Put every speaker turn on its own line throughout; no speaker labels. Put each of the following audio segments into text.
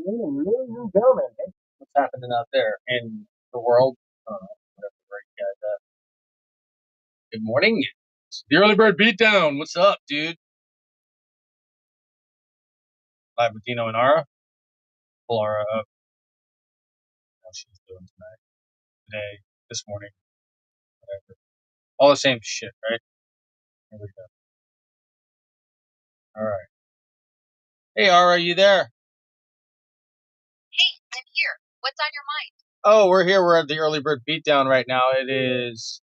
Ladies and gentlemen, hey, what's happening out there in the world? Whatever, right, guys, good morning. It's the early bird beatdown. What's up, dude? Live with Dino and Ara. Pull Ara up. How she's doing tonight, today, this morning, whatever. All the same shit, right? Here we go. All right. Hey, Ara, you there?
Hey, I'm here. What's on your mind?
Oh, we're here. We're at the early bird beatdown right now. It is,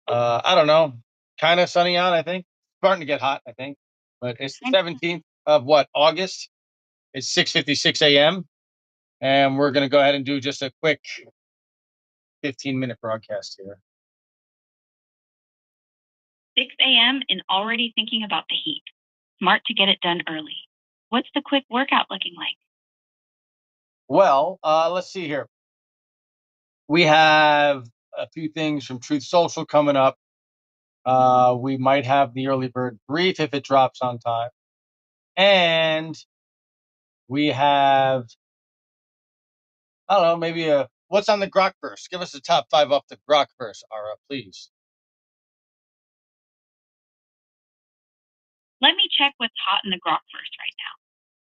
I don't know, kind of sunny out. I think starting to get hot. I think, but it's the 17th of what, August. It's 6:56 a.m. and we're gonna go ahead and do just a quick 15-minute broadcast here.
6 a.m. and already thinking about the heat. Smart to get it done early. What's the quick workout looking like?
Well, let's see here. We have a few things from Truth Social coming up. We might have the early bird brief if it drops on time, and we have, I don't know, maybe a what's on the Grok verse. Give us the top 5 off the Grok verse, Ara, please.
Let me check what's hot in the Grokverse right now.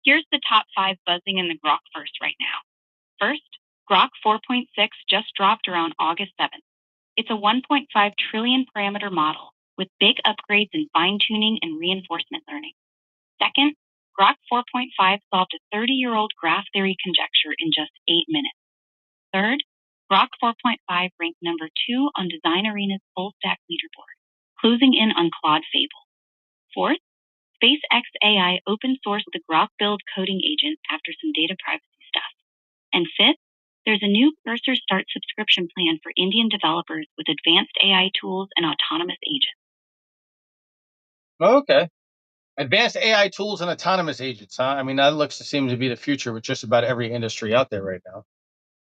Here's the top 5 buzzing in the Grokverse right now. First, Grok 4.6 just dropped around August 7th. It's a 1.5 trillion parameter model with big upgrades in fine-tuning and reinforcement learning. Second, Grok 4.5 solved a 30-year-old graph theory conjecture in just 8 minutes. Third, Grok 4.5 ranked number 2 on Design Arena's full stack leaderboard, closing in on Claude Fable. Fourth, SpaceX AI open sourced the Grok build coding agent after some data privacy stuff. And fifth, there's a new Cursor Start subscription plan for Indian developers with advanced AI tools and autonomous agents.
Okay. Advanced AI tools and autonomous agents, huh? I mean, that looks to seem to be the future with just about every industry out there right now.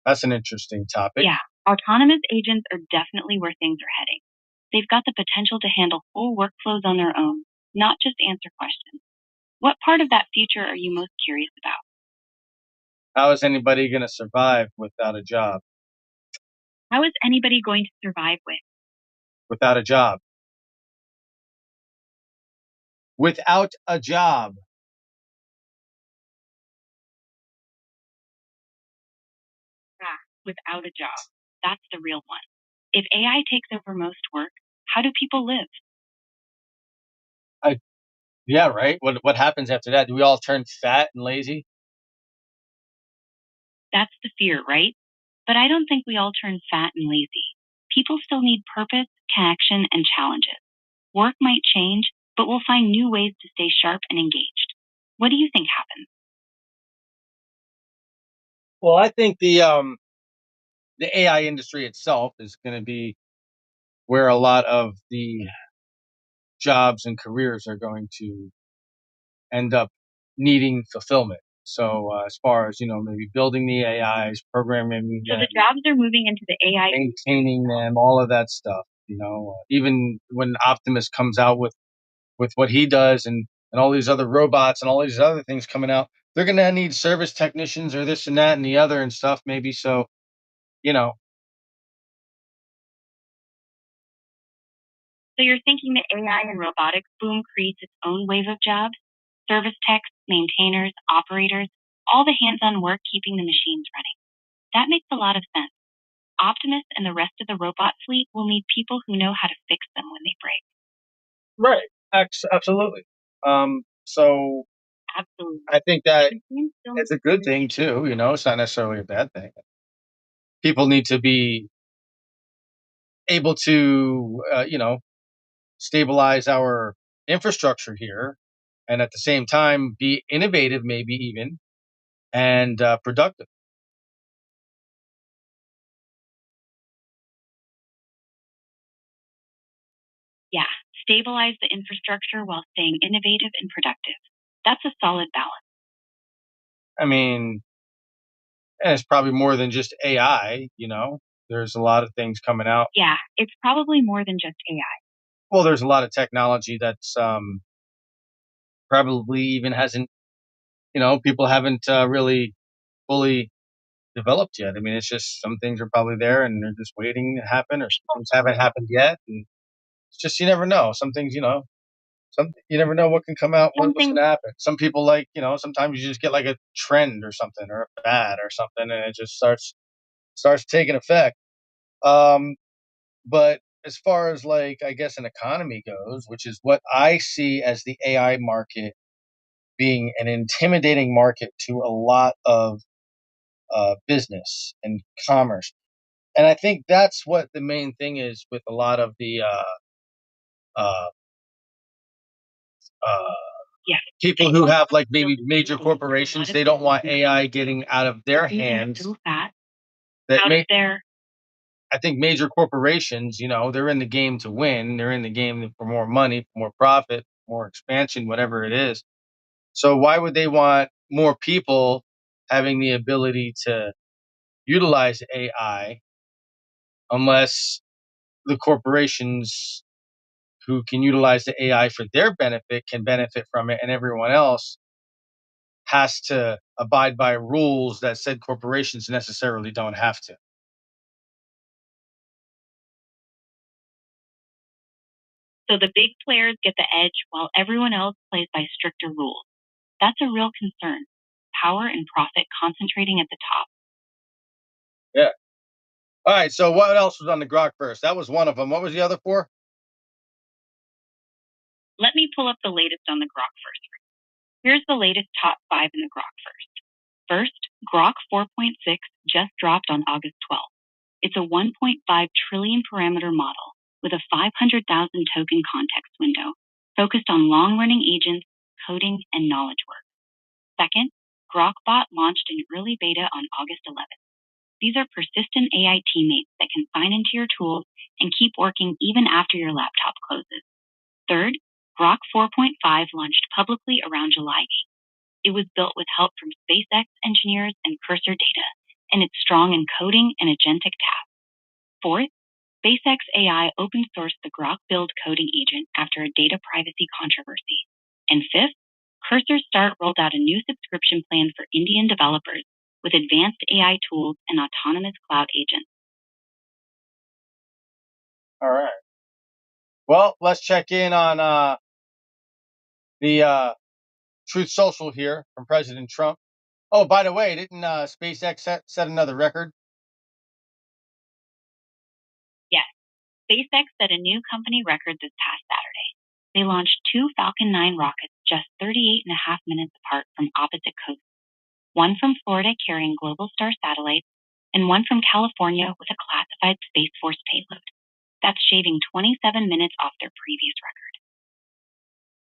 That's an interesting topic.
Yeah, autonomous agents are definitely where things are heading. They've got the potential to handle full workflows on their own, not just answer questions. What part of that future are you most curious about?
How is anybody going to survive without a job?
How is anybody going to survive
Without a job? Without a job.
without a job? That's the real one. If AI takes over most work, how do people live?
Yeah, right. What happens after that? Do we all turn fat and lazy?
That's the fear, right? But I don't think we all turn fat and lazy. People still need purpose, connection, and challenges. Work might change, but we'll find new ways to stay sharp and engaged. What do you think happens?
Well, I think the AI industry itself is going to be where a lot of the jobs and careers are going to end up needing fulfillment. So as far as maybe building the AIs, programming
So
them,
the jobs are moving into the AI.
maintaining them, all of that stuff. Even when Optimus comes out with what he does and all these other robots and all these other things coming out, they're gonna need service technicians or this and that and the other and stuff. Maybe so. You know,
So you're thinking the AI and robotics boom creates its own wave of jobs? Service techs, maintainers, operators, all the hands-on work keeping the machines running. That makes a lot of sense. Optimus and the rest of the robot fleet will need people who know how to fix them when they break.
right? Absolutely. So
Absolutely.
I think that
Machines still
it's a good thing too. It's not necessarily a bad thing. People need to be able to, stabilize our infrastructure here, and at the same time be innovative, maybe even, and productive.
Yeah, stabilize the infrastructure while staying innovative and productive. That's a solid balance.
I mean, and it's probably more than just AI. There's a lot of things coming out.
Yeah, it's probably more than just AI.
Well, there's a lot of technology that's probably even hasn't people haven't really fully developed yet. I mean, it's just some things are probably there and they're just waiting to happen, or some things haven't happened yet. And it's just you never know. Some things, some you never know what can come out, what's
Something
going to happen. Some people like, sometimes you just get like a trend or something or a fad or something, and it just starts taking effect. Um, but as far as like I guess an economy goes, which is what I see as the AI market being an intimidating market to a lot of business and commerce. And I think that's what the main thing is with a lot of the uh, uh,
yes.
people
They
who
want
have like
to
maybe major corporations. They don't want AI getting out of their hands.
so fat
That
out of
may
their
I think major corporations, they're in the game to win. They're in the game for more money, more profit, more expansion, whatever it is. So why would they want more people having the ability to utilize AI unless the corporations who can utilize the AI for their benefit can benefit from it, and everyone else has to abide by rules that said corporations necessarily don't have to.
so the big players get the edge while everyone else plays by stricter rules. That's a real concern. Power and profit concentrating at the top.
Yeah. All right. So what else was on the Grok first? That was one of them. What was the other four?
Let me pull up the latest on the Grok first. Here's the latest top 5 in the Grok first. First, Grok 4.6 just dropped on August 12th. It's a 1.5 trillion parameter model with a 500,000 token context window focused on long running agents, coding, and knowledge work. Second, GrokBot launched in early beta on August 11th. These are persistent AI teammates that can sign into your tools and keep working even after your laptop closes. Third, Grok 4.5 launched publicly around July 8th. It was built with help from SpaceX engineers and Cursor data, and it's strong in coding and agentic tasks. Fourth, SpaceX AI open sourced the Grok Build coding agent after a data privacy controversy. And fifth, Cursor Start rolled out a new subscription plan for Indian developers with advanced AI tools and autonomous cloud agents.
All right. Well, let's check in on the Truth Social here from President Trump. Oh, by the way, didn't SpaceX set another record?
Yes, SpaceX set a new company record this past Saturday. They launched 2 Falcon 9 rockets just 38 and a half minutes apart from opposite coasts, one from Florida carrying Globalstar satellites, and one from California with a classified Space Force payload. That's shaving 27 minutes off their previous record.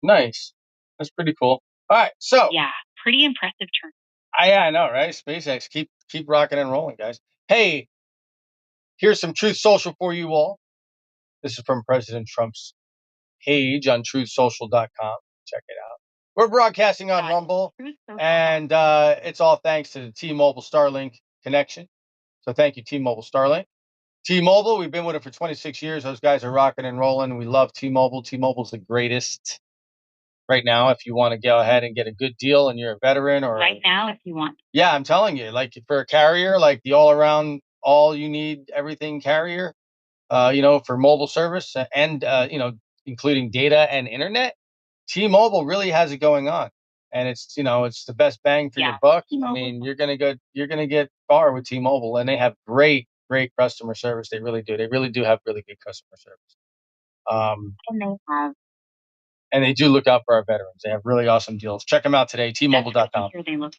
Nice. That's pretty cool. All right. So
Yeah, pretty impressive turn.
I know, right? SpaceX, keep rocking and rolling, guys. Hey, here's some Truth Social for you all. This is from President Trump's page on truthsocial.com. Check it out. We're broadcasting on Rumble, and it's all thanks to the T-Mobile Starlink connection. So thank you, T-Mobile Starlink. T-Mobile, we've been with it for 26 years. Those guys are rocking and rolling. We love T-Mobile. T-Mobile's the greatest right now. If you want to go ahead and get a good deal and you're a veteran or
right now, if you want.
yeah, I'm telling you, like for a carrier, like the all around, all you need, everything carrier, for mobile service and, including data and internet, T-Mobile really has it going on. And it's the best bang for your buck. I mean, you're gonna get far with T-Mobile, and they have great customer service. They really do. They really do have really good customer service.
And they have.
And they do look out for our veterans. They have really awesome deals. Check them out today, T-Mobile.com.
Here they look.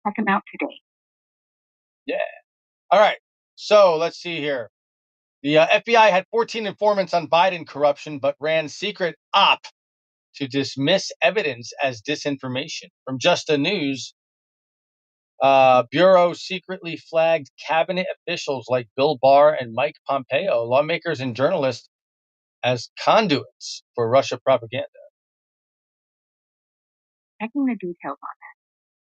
Check them out today.
Yeah. All right. So let's see here. The FBI had 14 informants on Biden corruption, but ran secret op to dismiss evidence as disinformation. From Just the News, Bureau secretly flagged cabinet officials like Bill Barr and Mike Pompeo, lawmakers and journalists, as conduits for Russia propaganda.
Checking the details on that.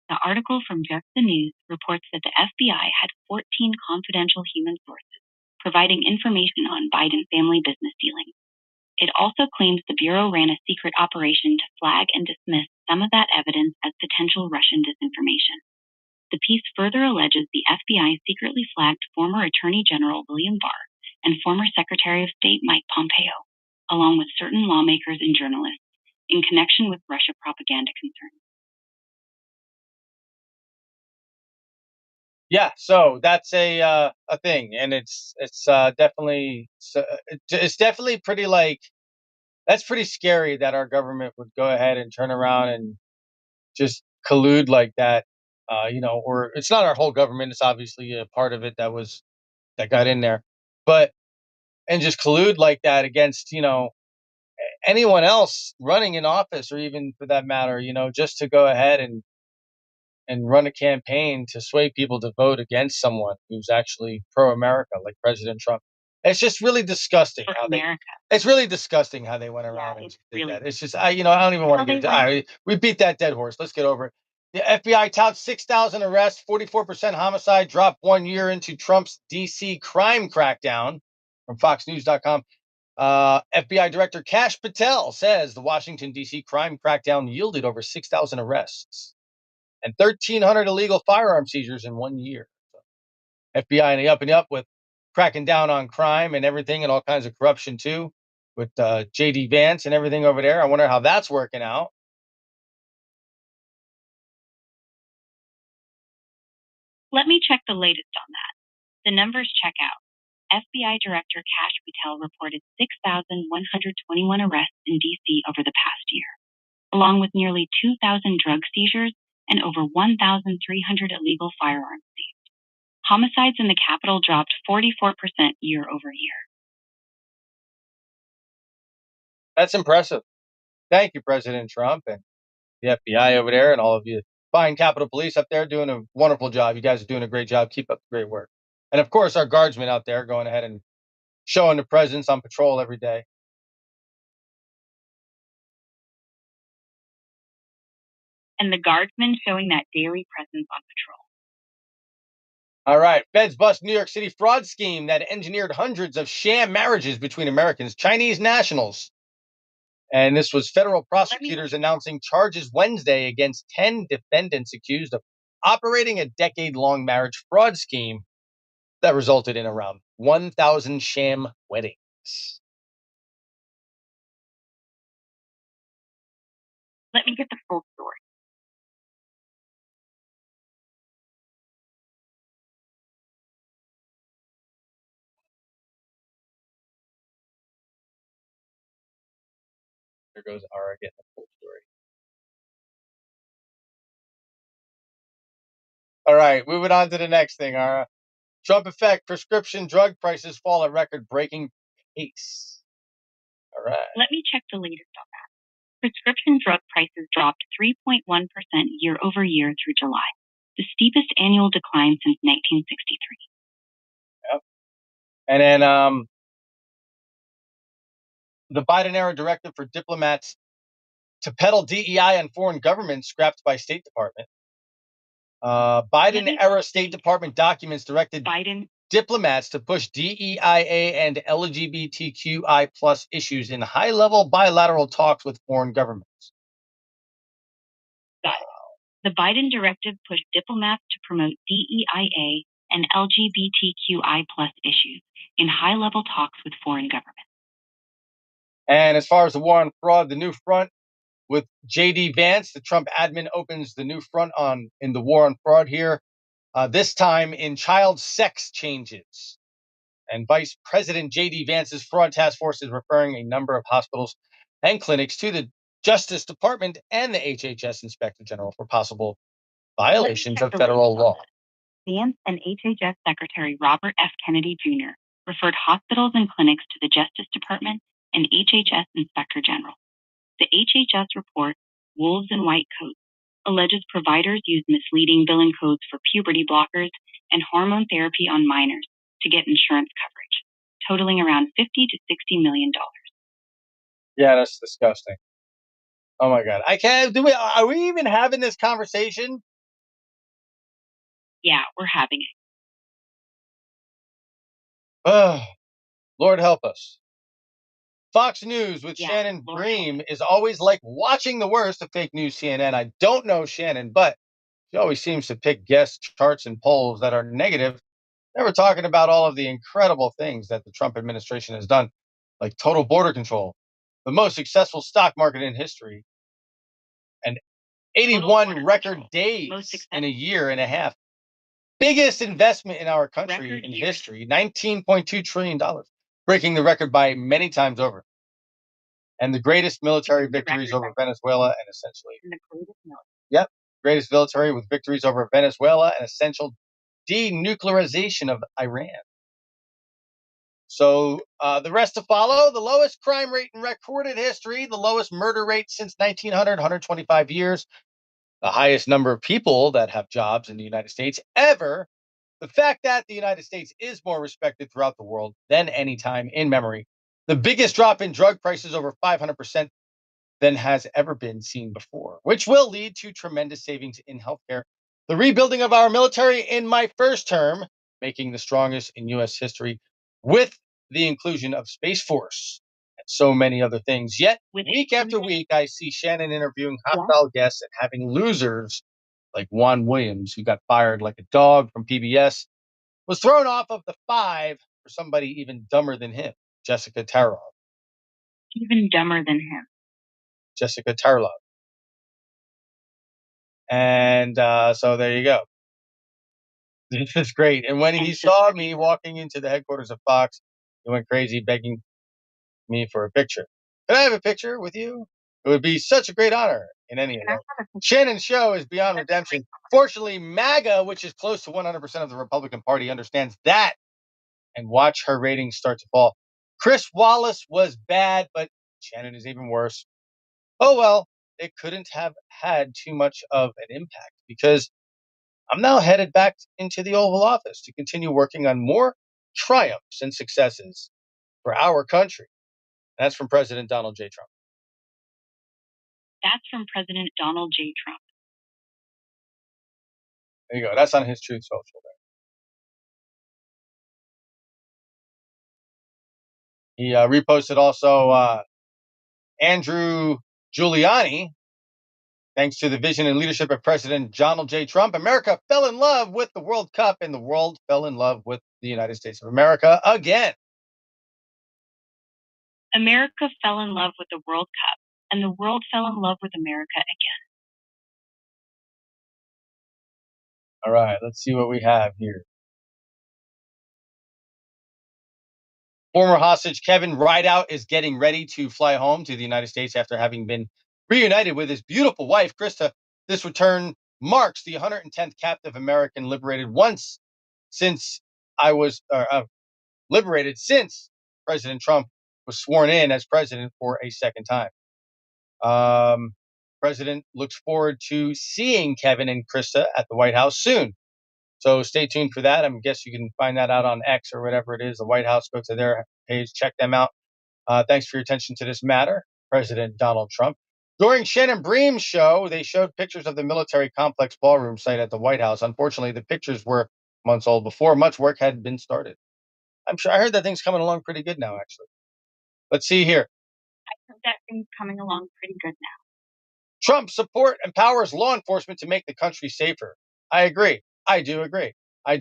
The article from Just the News reports that the FBI had 14 confidential human sources providing information on Biden family business dealings. It also claims the Bureau ran a secret operation to flag and dismiss some of that evidence as potential Russian disinformation. The piece further alleges the FBI secretly flagged former Attorney General William Barr and former Secretary of State Mike Pompeo, along with certain lawmakers and journalists, in connection with Russia propaganda concerns.
Yeah, so that's a thing, and it's definitely pretty like that's pretty scary that our government would go ahead and turn around and just collude like that. Or it's not our whole government; it's obviously a part of it that got in there, but and just collude like that against anyone else running in office, or even for that matter, just to go ahead and run a campaign to sway people to vote against someone who's actually pro-America, like President Trump. It's just really disgusting
For
how they.
America.
It's really disgusting how they went
Yeah,
around and
it's
did
really
that. It's just I don't even want
how
to get
they
into.
went.
We beat that dead horse. Let's get over it. The FBI touts 6,000 arrests, 44% homicide, drop 1 year into Trump's DC crime crackdown. From FoxNews.com. FBI Director Kash Patel says the Washington D.C. crime crackdown yielded over 6,000 arrests and 1,300 illegal firearm seizures in 1 year. So FBI and the up with cracking down on crime and everything and all kinds of corruption too, with JD Vance and everything over there. I wonder how that's working out.
Let me check the latest on that. The numbers check out. FBI Director Kash Patel reported 6,121 arrests in D.C. over the past year, along with nearly 2,000 drug seizures and over 1,300 illegal firearms seized. Homicides in the capital dropped 44% year over year.
That's impressive. Thank you, President Trump, and the FBI over there, and all of you fine Capitol Police up there doing a wonderful job. You guys are doing a great job. Keep up the great work. And of course, our guardsmen out there going ahead and showing the presence on patrol every day.
And the guardsmen showing that daily presence on patrol.
All right. Feds bust New York City fraud scheme that engineered hundreds of sham marriages between Americans, Chinese nationals. And this was federal prosecutors announcing charges Wednesday against 10 defendants accused of operating a decade-long marriage fraud scheme that resulted in around 1,000 sham weddings.
Let me get the full story.
There goes Ara getting the full story. All right, moving on to the next thing, Ara. Trump effect, prescription drug prices fall at record-breaking pace. All right.
Let me check the latest on that. Prescription drug prices dropped 3.1% year over year through July, the steepest annual decline since 1963.
Yep. And then the Biden era directive for diplomats to peddle DEI on foreign governments scrapped by State Department. Biden era State Department documents directed diplomats to push DEIA and LGBTQI plus issues in high-level bilateral talks with foreign governments.
Got it. The Biden directive pushed diplomats to promote DEIA and LGBTQI plus issues in high-level talks with foreign governments.
And as far as the war on fraud, the new front with JD Vance, the Trump admin, opens the new front in the war on fraud here. This time in child sex changes. And Vice President JD Vance's fraud task force is referring a number of hospitals and clinics to the Justice Department and the HHS Inspector General for possible violations of federal law.
Vance and HHS Secretary Robert F. Kennedy Jr. referred hospitals and clinics to the Justice Department and HHS Inspector General. The HHS report, Wolves in White Coats, alleges providers use misleading billing codes for puberty blockers and hormone therapy on minors to get insurance coverage, totaling around $50 to $60 million.
Yeah, that's disgusting. Oh my God. I can't are we even having this conversation?
Yeah, we're having it.
Oh, Lord help us. Fox News with
Yeah,
Shannon
Lord help
Bream
us.
is always like watching the worst of fake news CNN. I don't know Shannon, but she always seems to pick guest charts and polls that are negative, never talking about all of the incredible things that the Trump administration has done, like total border control, the most successful stock market in history, and
Total
81
border
record
control. Most
days in a
successful.
year and a half. Biggest investment in our country
Record
in
years.
history, $19.2 trillion, breaking the record by many times over. And the greatest military
The
victories
record by
over Venezuela and essentially,
the greatest military.
yep, greatest military with victories over Venezuela and essential denuclearization of Iran. So the rest to follow: the lowest crime rate in recorded history, the lowest murder rate since 1900, 125 years, the highest number of people that have jobs in the United States ever. The fact that the United States is more respected throughout the world than any time in memory. The biggest drop in drug prices over 500% than has ever been seen before, which will lead to tremendous savings in healthcare. The rebuilding of our military in my first term, making the strongest in US history, with the inclusion of Space Force and so many other things. Yet,
With
week after
inclusion.
week, I see Shannon interviewing
Yeah.
hostile guests and having losers like Juan Williams, who got fired like a dog from PBS, was thrown off of the five for somebody even dumber than him, Jessica Tarlov.
Even dumber than him.
Jessica Tarlov. And so there you go. This is great. And when
And
he
just
saw me walking into the headquarters of Fox, he went crazy begging me for a picture. Can I have a picture with you? It would be such a great honor in any
can I
event.
have a
Shannon's show is beyond
That's great.
redemption. Fortunately, MAGA, which is close to 100% of the Republican Party, understands that and watch her ratings start to fall. Chris Wallace was bad, but Shannon is even worse. Oh well, it couldn't have had too much of an impact because I'm now headed back into the Oval Office to continue working on more triumphs and successes for our country. That's from President Donald J. Trump.
That's from President Donald J. Trump.
There you go. That's on his Truth Social. He reposted also Andrew Giuliani. Thanks to the vision and leadership of President Donald J. Trump, America fell in love with the World Cup and the world fell in love with the United States of America again.
America fell in love with the World Cup, and the world fell in love with America again.
All right, let's see what we have here. Former hostage Kevin Rideout is getting ready to fly home to the United States after having been reunited with his beautiful wife, Krista. This return marks the 110th captive American liberated once since I was liberated since President Trump was sworn in as president for a second time. Um, President looks forward to seeing Kevin and Krista at the White House soon. So stay tuned for that. I guess you can find that out on X or whatever it is. The White House, go to their page, check them out. Thanks for your attention to this matter, President Donald Trump. During Shannon Bream's show, they showed pictures of the military complex ballroom site at the White House. Unfortunately, the pictures were months old before much work had been started. I heard that thing's coming along pretty good now, actually. Let's see here.
I heard that thing's coming along pretty good now.
Trump support empowers law enforcement to make the country safer. I agree. I do agree. I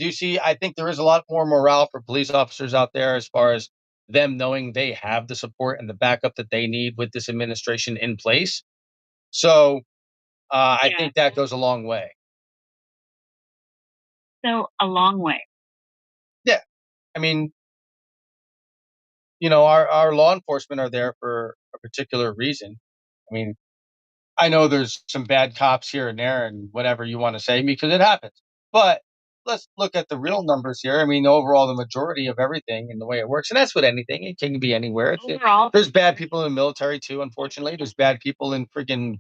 think there is a lot more morale for police officers out there as far as them knowing they have the support and the backup that they need with this administration in place. So I
Yeah.
think that goes a long way.
So a long way.
Yeah. I mean, our law enforcement are there for a particular reason. I mean, I know there's some bad cops here and there and whatever you want to say because it happens. But let's look at the real numbers here. I mean, overall, the majority of everything and the way it works, and that's with anything. It can be anywhere.
Overall,
There's bad people in the military too. Unfortunately, there's bad people in freaking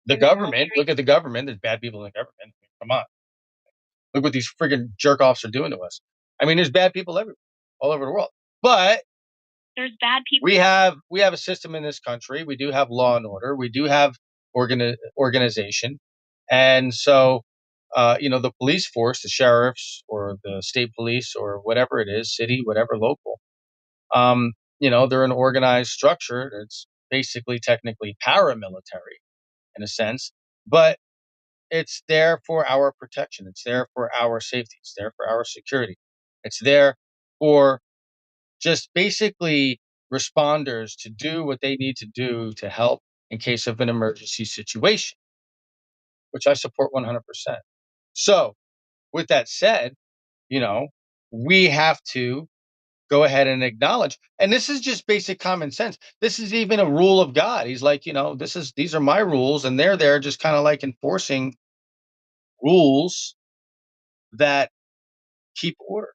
the
in the
government.
military.
Look at the government. There's bad people in the government. Come on, look what these freaking jerk offs are doing to us. I mean, there's bad people everywhere, all over the world. But
There's bad people.
we have a system in this country. We do have law and order. We do have organization, and so the police force, the sheriffs or the state police or whatever it is, city, whatever, local. they're an organized structure. It's basically technically paramilitary in a sense, but it's there for our protection. It's there for our safety. It's there for our security. It's there for just basically responders to do what they need to do to help in case of an emergency situation, which I support 100%. So, with that said, you know, we have to go ahead and acknowledge, and this is just basic common sense. This is even a rule of God. He's like, these are my rules, and they're there just kind of like enforcing rules that keep order.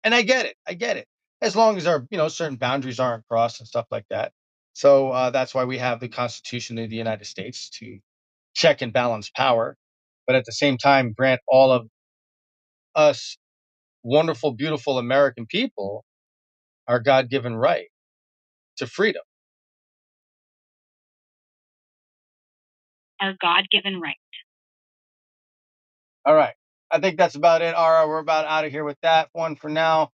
And I get it. I get it. As long as our, certain boundaries aren't crossed and stuff like that. So that's why we have the Constitution of the United States to check and balance power, but at the same time grant all of us wonderful, beautiful American people our God-given right to freedom.
Our God given right.
All right. I think that's about it. All right, we're about out of here with that one for now.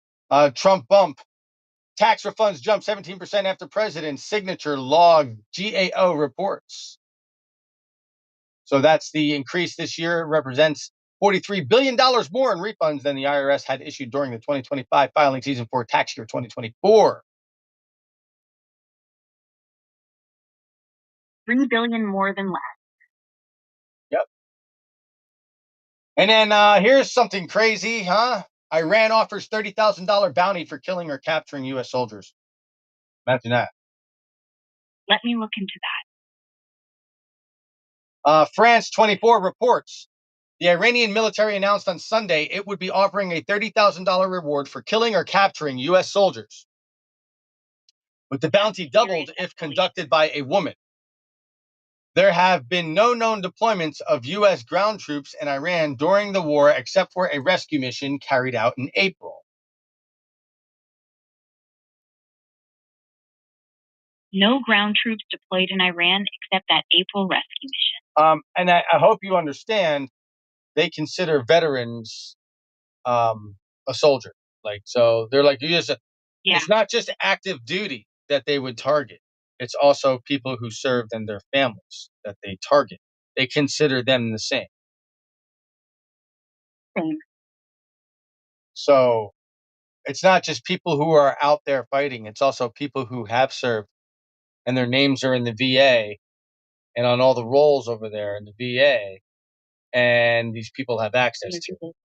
Trump bump. Tax refunds jump 17% after president signature log GAO reports. So that's the increase this year. It represents $43 billion more in refunds than the IRS had issued during the 2025 filing season for tax year 2024.
$3 billion more than last.
Yep. And then here's something crazy, huh? Iran offers $30,000 bounty for killing or capturing U.S. soldiers. Imagine that.
Let me look into
France 24 reports the Iranian military announced on Sunday it would be offering a $30,000 reward for killing or capturing U.S. soldiers, with the bounty doubled if conducted by a woman. There have been no known deployments of U.S. ground troops in Iran during the war except for a rescue mission carried out in April.
No ground troops deployed in Iran except that April rescue mission.
And I hope you understand they consider veterans a soldier. Like, so they're like, it's not just active duty that they would target. It's also people who served and their families that they target. They consider them the same.
Same.
So it's not just people who are out there fighting. It's also people who have served and their names are in the VA and on all the rolls over there in the VA. And these people have access to it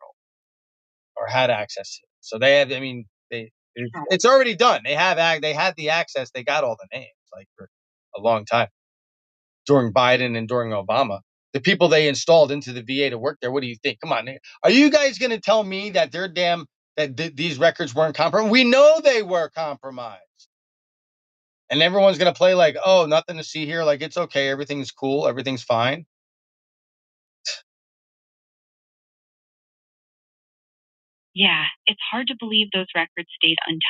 or had access to it. So they have, I mean, it's already done. They had the access. They got all the names like for a long time during Biden and during Obama. The people they installed into the VA to work there. What do you think? Come on, are you guys going to tell me that these records weren't compromised? We know they were compromised, and everyone's going to play like, oh, nothing to see here. Like it's okay, everything's cool, everything's fine.
Yeah, it's hard to believe those records stayed untouched.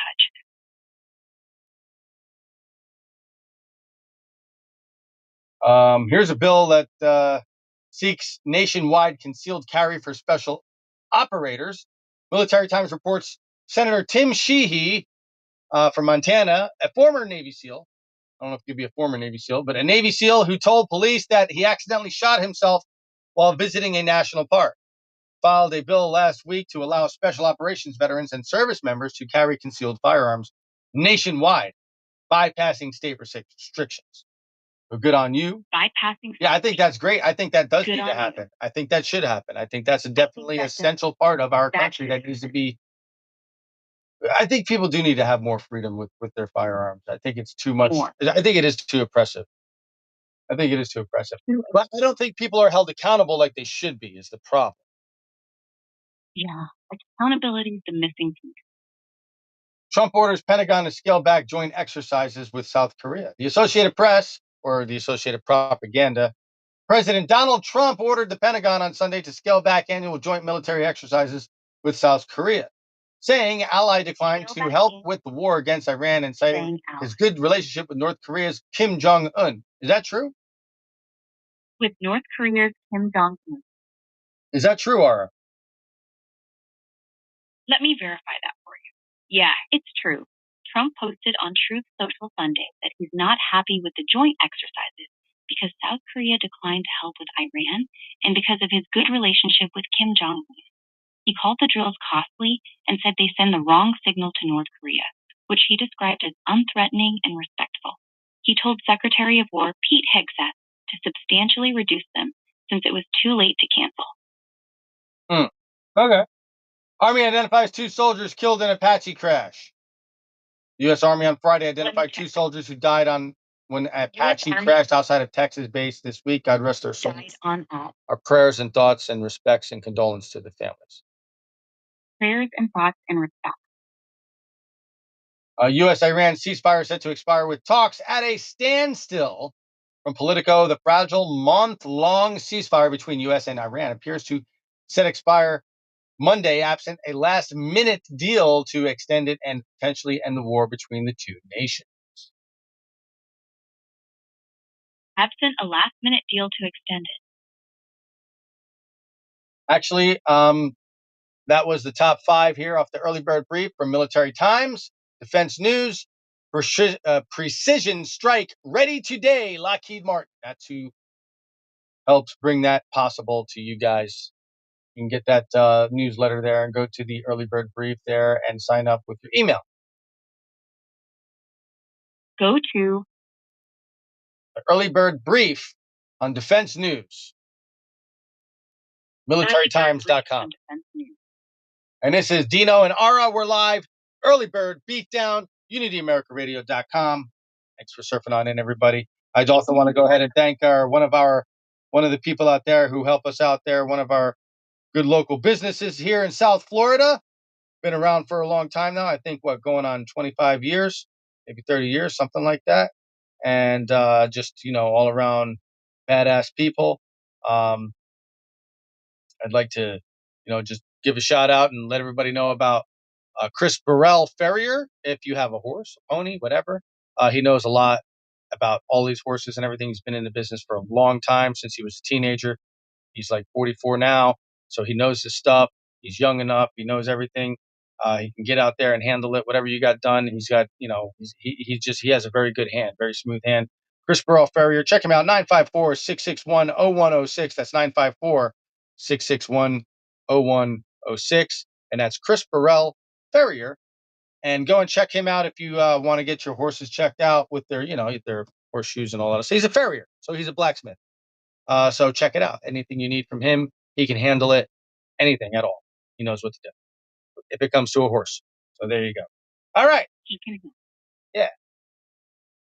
Here's a bill that seeks nationwide concealed carry for special operators. Military Times reports Senator Tim Sheehy from Montana, a former Navy SEAL. I don't know if he'd be a former Navy SEAL, but a Navy SEAL who told police that he accidentally shot himself while visiting a national park. Filed a bill last week to allow special operations veterans and service members to carry concealed firearms nationwide, bypassing state restrictions. So good on you.
Bypassing.
Yeah, I think that's great. I think that does need to happen. I think that should happen. I think that's definitely an essential part of our country that needs to be. I think people do need to have more freedom with their firearms. I think it's too much. I think it is too oppressive. I think it is too oppressive. But I don't think people are held accountable like they should be, is the problem.
Yeah, accountability is the missing piece.
Trump orders Pentagon to scale back joint exercises with South Korea. The Associated Press, or the Associated Propaganda, President Donald Trump ordered the Pentagon on Sunday to scale back annual joint military exercises with South Korea, saying ally declined to help with the war against Iran and citing his good relationship with North Korea's Kim Jong-un. Is that true?
With North Korea's Kim Jong-un.
Is that true, Ara?
Let me verify that for you. Yeah, it's true. Trump posted on Truth Social Sunday that he's not happy with the joint exercises because South Korea declined to help with Iran and because of his good relationship with Kim Jong-un. He called the drills costly and said they send the wrong signal to North Korea, which he described as unthreatening and respectful. He told Secretary of War Pete Hegseth to substantially reduce them since it was too late to cancel.
Okay. Army identifies 2 soldiers killed in Apache crash. The U.S. Army on Friday identified 2 soldiers who died when Apache crashed outside of Texas base this week. God rest their souls. Our prayers and thoughts and respects and condolence to the families.
Prayers and thoughts and respect.
U.S.-Iran ceasefire set to expire with talks at a standstill. From Politico, the fragile month-long ceasefire between U.S. and Iran appears to set expire Monday, absent a last-minute deal to extend it and potentially end the war between the two nations.
Absent a last-minute deal to extend it.
Actually, that was the top 5 here off the early bird brief from Military Times, Defense News, Precision Strike Ready Today, Lockheed Martin. That's who helps bring that possible to you guys. You can get that newsletter there and go to the early bird brief there and sign up with your email.
Go to
the early bird brief on Defense News, militarytimes.com. And this is Dino and Ara. We're live. Early bird beatdown, UnityAmericaRadio.com. Thanks for surfing on in, everybody. I also want to go ahead and thank one of the people out there who help us out there. One of our good local businesses here in South Florida. Been around for a long time now. I think going on 25 years, maybe 30 years, something like that. And just all around badass people. I'd like to just give a shout out and let everybody know about Chris Burrell Farrier. If you have a horse, a pony, whatever, he knows a lot about all these horses and everything. He's been in the business for a long time, since he was a teenager. He's like 44 now, so he knows his stuff. He's young enough. He knows everything. He can get out there and handle it. Whatever you got done, he's got, he has a very good hand, very smooth hand. Chris Burrell Farrier, check him out, 954-661-0106. That's 954-661-0106. And that's Chris Burrell Farrier. And go and check him out if you want to get your horses checked out with their, their horseshoes and all that. So he's a farrier, so he's a blacksmith. So check it out. Anything you need from him, he can handle it. Anything at all. He knows what to do if it comes to a horse. So there you go. All right. Yeah.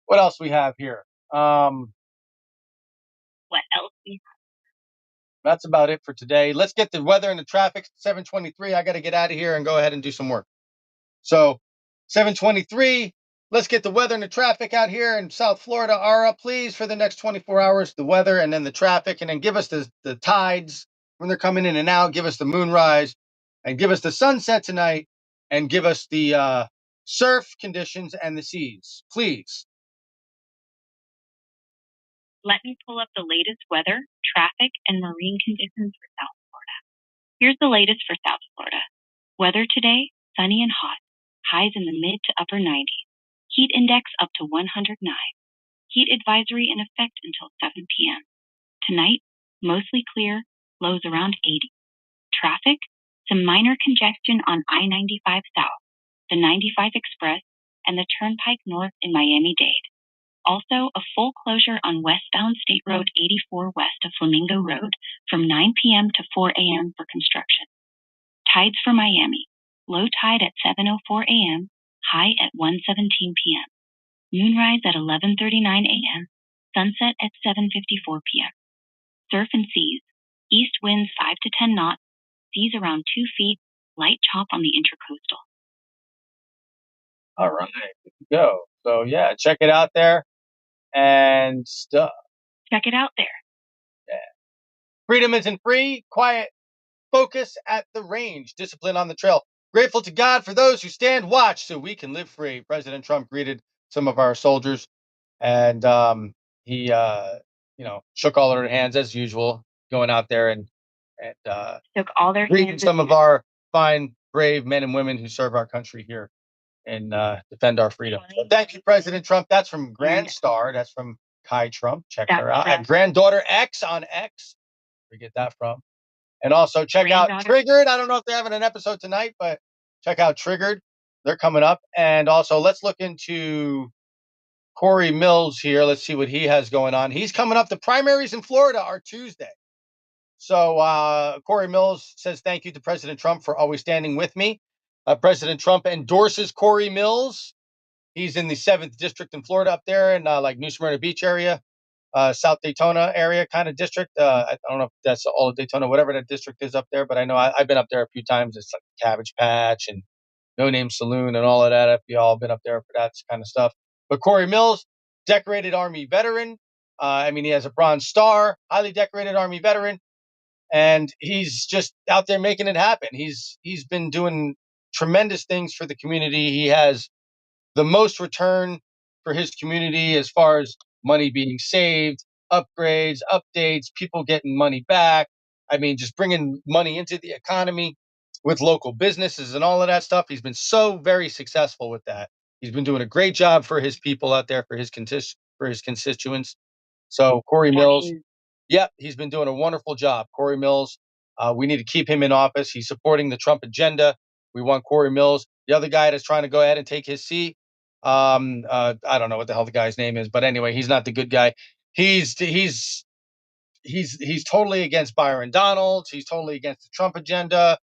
What else we have here?
What else we have?
That's about it for today. Let's get the weather and the traffic. 7:23. I got to get out of here and go ahead and do some work. So 7:23. Let's get the weather and the traffic out here in South Florida. Ara, please, for the next 24 hours, the weather and then the traffic, and then give us the tides when they're coming in and out. Give us the moonrise, and give us the sunset tonight, and give us the surf conditions and the seas, please.
Let me pull up the latest weather, traffic, and marine conditions for South Florida. Here's the latest for South Florida. Weather today, sunny and hot. Highs in the mid to upper 90s. Heat index up to 109. Heat advisory in effect until 7 p.m. Tonight, mostly clear, lows around 80. Traffic, some minor congestion on I-95 South, the 95 Express, and the Turnpike North in Miami-Dade. Also, a full closure on westbound State Road 84 west of Flamingo Road from 9 p.m. to 4 a.m. for construction. Tides for Miami. Low tide at 7:04 a.m., high at 1:17 p.m. Moonrise at 11:39 a.m., sunset at 7:54 p.m. Surf and seas. East winds 5 to 10 knots, seas around 2 feet, light chop on the intercoastal.
All right, good to go. So yeah, check it out there and stuff.
Check it out there.
Yeah. Freedom isn't free. Quiet focus at the range. Discipline on the trail. Grateful to God for those who stand watch so we can live free. President Trump greeted some of our soldiers, and he, shook all their hands as usual, going out there and
shook all their
greeting
hands.
Some of our fine, brave men and women who serve our country here and defend our freedom. So thank you, President Trump. That's from Grand Star. That's from Kai Trump. Check her out. At Granddaughter X on X. We get that from. And also check out Triggered. I don't know if they're having an episode tonight, but check out Triggered. They're coming up. And also let's look into Corey Mills here. Let's see what he has going on. He's coming up. The primaries in Florida are Tuesday. So Corey Mills says thank you to President Trump for always standing with me. President Trump endorses Corey Mills. He's in the 7th district in Florida up there in like New Smyrna Beach area, South Daytona area kind of district. I don't know if that's all of Daytona, whatever that district is up there, but I know I've been up there a few times. It's like Cabbage Patch and No Name Saloon and all of that. If you all been up there for that kind of stuff. But Corey Mills, decorated Army veteran. I mean, he has a Bronze Star, highly decorated Army veteran, and he's just out there making it happen. He's been doing tremendous things for the community. He has the most return for his community as far as money being saved, upgrades, updates, people getting money back. I mean, just bringing money into the economy with local businesses and all of that stuff. He's been so very successful with that. He's been doing a great job for his people out there, for his constituents. So Corey Mills, yep, he's been doing a wonderful job. Corey Mills, we need to keep him in office. He's supporting the Trump agenda. We want Corey Mills. The other guy that's trying to go ahead and take his seat, I don't know what the hell the guy's name is, but anyway, he's not the good guy. He's totally against Byron Donalds. He's totally against the Trump agenda.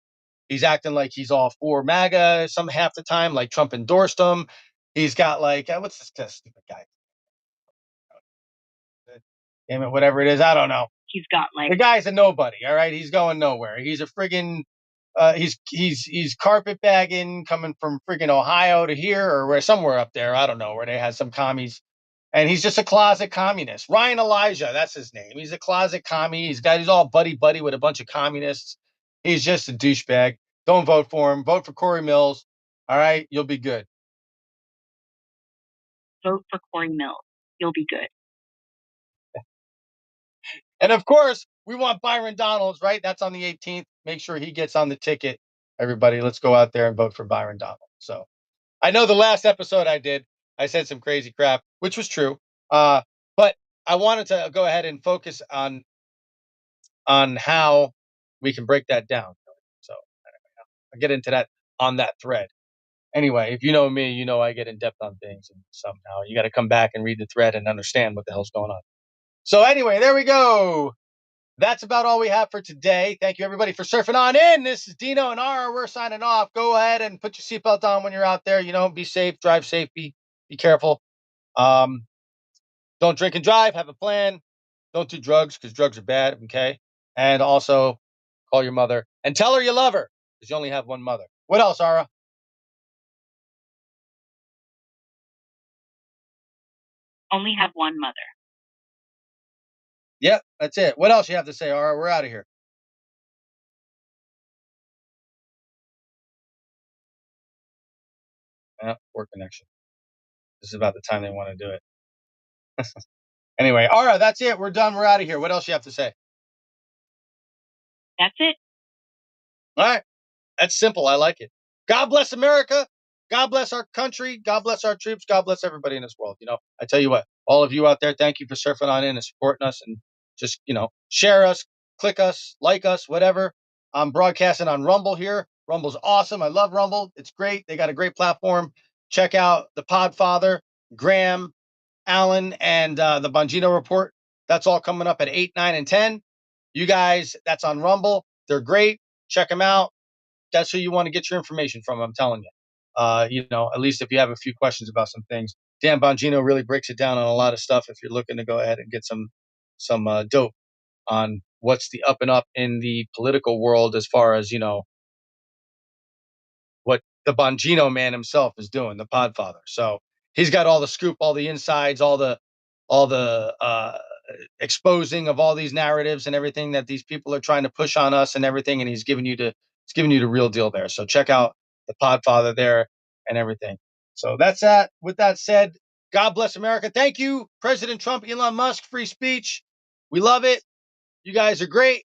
He's acting like he's all for MAGA some half the time, like Trump endorsed him. He's got like what's this stupid guy? Damn it, whatever it is, I don't know.
He's got like
The guy's a nobody. All right, he's going nowhere. He's a friggin' he's carpetbagging, coming from friggin' Ohio to here or where somewhere up there. I don't know where they had some commies, and he's just a closet communist. Ryan Elijah, that's his name. He's a closet commie. He's all buddy buddy with a bunch of communists. He's just a douchebag. Don't vote for him. Vote for Corey Mills. All right, you'll be good.
vote for Corey Mills. You'll be good.
And of course, we want Byron Donalds, right? That's on the 18th. Make sure he gets on the ticket. Everybody, let's go out there and vote for Byron Donalds. So I know the last episode I did, I said some crazy crap, which was true. But I wanted to go ahead and focus on how we can break that down. So I'll get into that on that thread. Anyway, if you know me, you know I get in depth on things, and somehow you got to come back and read the thread and understand what the hell's going on. So anyway, there we go. That's about all we have for today. Thank you, everybody, for surfing on in. This is Dino and Ara. We're signing off. Go ahead and put your seatbelt on when you're out there. You know, be safe, drive safe, be careful. Um, don't drink and drive. Have a plan. Don't do drugs because drugs are bad. Okay. And also call your mother and tell her you love her because you only have one mother. What else, Ara?
Only have one mother.
Yep, that's it. What else you have to say, Ara? We're out of here. Poor connection. This is about the time they want to do it. Anyway, Ara, that's it. We're done. We're out of here. What else you have to say?
That's it.
All right. That's simple. I like it. God bless America. God bless our country. God bless our troops. God bless everybody in this world. You know, I tell you what, all of you out there, thank you for surfing on in and supporting us and just, share us, click us, like us, whatever. I'm broadcasting on Rumble here. Rumble's awesome. I love Rumble. It's great. They got a great platform. Check out the Podfather, Graham, Allen, and the Bongino Report. That's all coming up at 8, 9, and 10. You guys, that's on Rumble. They're great. Check them out. That's who you want to get your information from. I'm telling you. At least if you have a few questions about some things, Dan Bongino really breaks it down on a lot of stuff. If you're looking to go ahead and get some dope on what's the up and up in the political world, as far as what the Bongino man himself is doing, the Podfather. So he's got all the scoop, all the insides, all the exposing of all these narratives and everything that these people are trying to push on us and everything, and he's giving you the real deal there. So check out the Podfather there and everything. So that's that. With that said, God bless America. Thank you, President Trump, Elon Musk, free speech. We love it. You guys are great.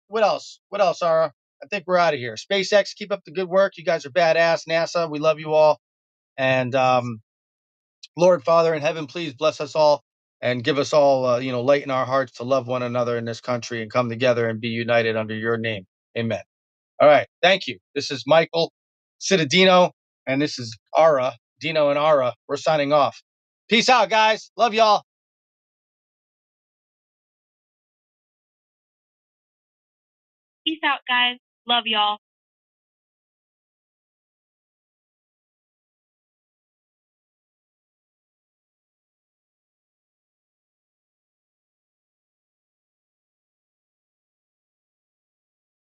What else? What else, Ara? I think we're out of here. SpaceX, keep up the good work. You guys are badass. NASA, we love you all. And Lord Father in heaven, please bless us all and give us all, light in our hearts to love one another in this country and come together and be united under your name. Amen. All right. Thank you. This is Michael Citadino, and this is Ara, Dino and Ara. We're signing off. Peace out, guys. Love y'all.
Peace out, guys. Love y'all.